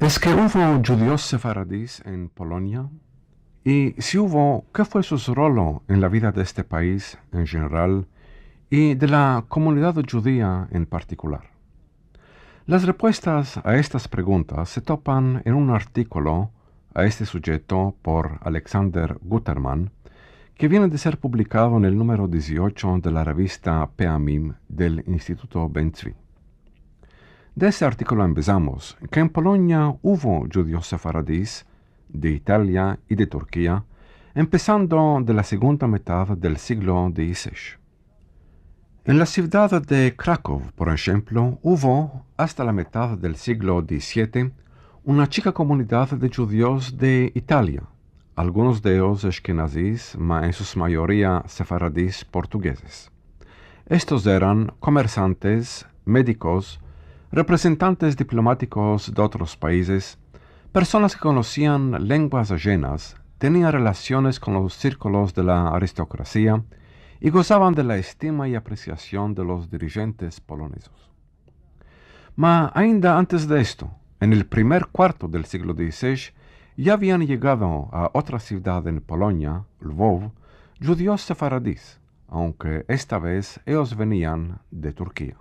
Es que hubo judíos sefaradíes en Polonia y si hubo, ¿qué fue su rol en la vida de este país en general y de la comunidad judía en particular? Las respuestas a estas preguntas se topan en un artículo a este sujeto por Alexander Guterman, que viene de ser publicado en el número 18 de la revista Peamim del Instituto Ben-Tzvi. De ese artículo empezamos que en Polonia hubo judíos sefaradíes de Italia y de Turquía, empezando de la segunda mitad del siglo XVI. En la ciudad de Krakow, por ejemplo, hubo, hasta la mitad del siglo XVII, una chica comunidad de judíos de Italia, algunos de ellos ashkenazíes, en su mayoría sefaradíes portugueses. Estos eran comerciantes, médicos, representantes diplomáticos de otros países, personas que conocían lenguas ajenas, tenían relaciones con los círculos de la aristocracia y gozaban de la estima y apreciación de los dirigentes poloneses. Mas ainda antes de esto, en el primer cuarto del siglo XVI, ya habían llegado a otra ciudad en Polonia, Lvov, judíos sefaradíes, aunque esta vez ellos venían de Turquía.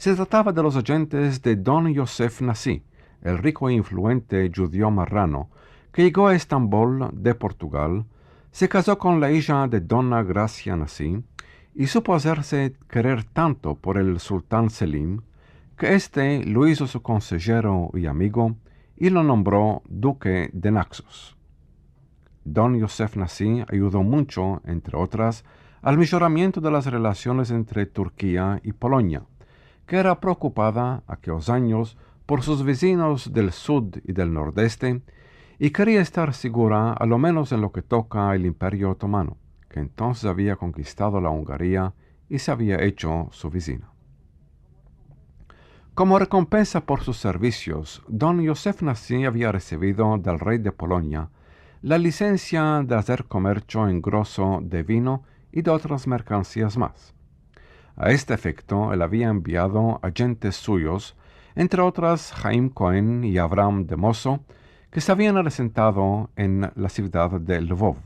Se trataba de los agentes de Don Yosef Nasi, el rico e influente judío marrano, que llegó a Estambul de Portugal, se casó con la hija de Donna Gracia Nasi y supo hacerse querer tanto por el sultán Selim, que éste lo hizo su consejero y amigo y lo nombró duque de Naxos. Don Yosef Nasi ayudó mucho, entre otras, al mejoramiento de las relaciones entre Turquía y Polonia, que era preocupada aquellos años por sus vecinos del sur y del nordeste y quería estar segura a lo menos en lo que toca al Imperio Otomano, que entonces había conquistado la Hungría y se había hecho su vecina. Como recompensa por sus servicios, don Yosef Nasi había recibido del rey de Polonia la licencia de hacer comercio en grosso de vino y de otras mercancías más. A este efecto, él había enviado agentes suyos, entre otras Jaim Cohen y Abraham de Mosso, que se habían asentado en la ciudad de Lvov.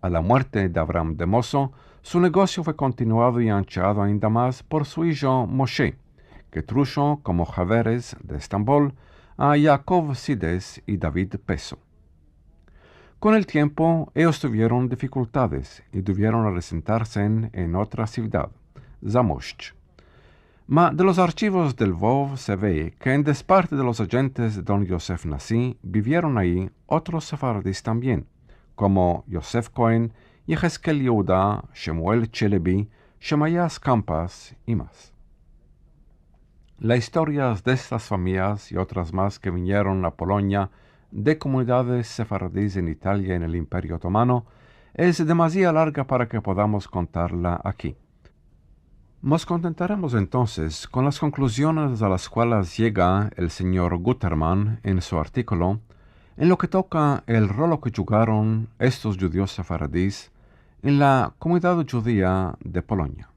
A la muerte de Abraham de Mosso, su negocio fue continuado y anchado ainda más por su hijo Moshe, que trujo como Javeres de Estambul a Jacob Sides y David Peso. Con el tiempo, ellos tuvieron dificultades y tuvieron asentarse en otra ciudad, Zamość. Mas de los archivos del Lvov se ve que en desparte de los agentes de don Yosef Nasi vivieron ahí otros sefardíes también, como Yosef Cohen, Yehezkel Yehuda, Shemuel Chelebi, Shemayas Campas y más. Las historias de estas familias y otras más que vinieron a Polonia de comunidades sefardíes en Italia y en el Imperio Otomano es demasiado larga para que podamos contarla aquí. Nos contentaremos entonces con las conclusiones a las cuales llega el señor Guterman en su artículo en lo que toca el rol que jugaron estos judíos sefaradíes en la comunidad judía de Polonia.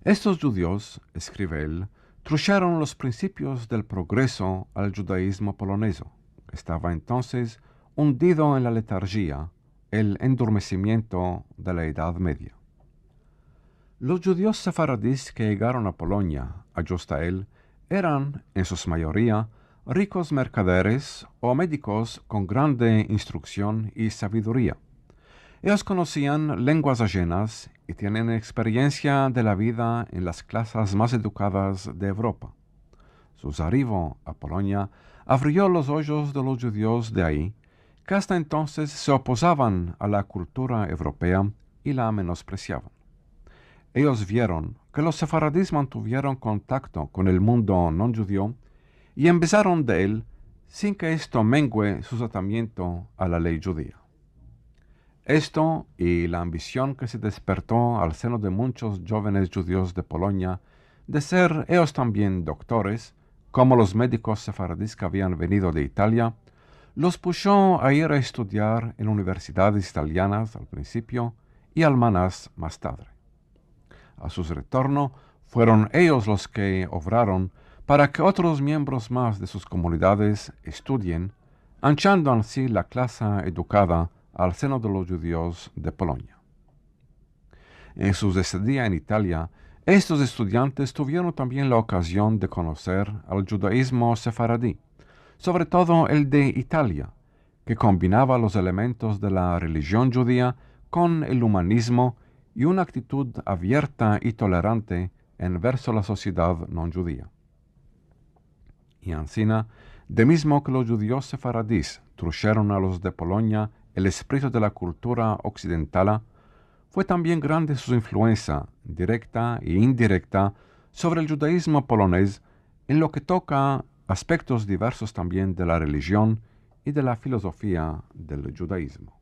Estos judíos, escribe él, trujeron los principios del progreso al judaísmo polonés, que estaba entonces hundido en la letargía, el endurmecimiento de la Edad Media. Los judíos sefaradíes que llegaron a Polonia, ajusta él, eran, en su mayoría, ricos mercaderes o médicos con grande instrucción y sabiduría. Ellos conocían lenguas ajenas y tienen experiencia de la vida en las clases más educadas de Europa. Su arribo a Polonia abrió los ojos de los judíos de ahí, que hasta entonces se oposaban a la cultura europea y la menospreciaban. Ellos vieron que los sefaradíes mantuvieron contacto con el mundo no judío y empezaron de él sin que esto mengue su tratamiento a la ley judía. Esto y la ambición que se despertó al seno de muchos jóvenes judíos de Polonia de ser ellos también doctores, como los médicos sefaradíes que habían venido de Italia, los puso a ir a estudiar en universidades italianas al principio y almanas más tarde. A su retorno, fueron ellos los que obraron para que otros miembros más de sus comunidades estudien, anchando así la clase educada al seno de los judíos de Polonia. En su estadía en Italia, estos estudiantes tuvieron también la ocasión de conocer al judaísmo sefaradí, sobre todo el de Italia, que combinaba los elementos de la religión judía con el humanismo y una actitud abierta y tolerante en verso a la sociedad no judía. Y ansina, de mismo que los judíos sefaradís trujeron a los de Polonia el espíritu de la cultura occidental, fue también grande su influencia, directa e indirecta, sobre el judaísmo polonés en lo que toca aspectos diversos también de la religión y de la filosofía del judaísmo.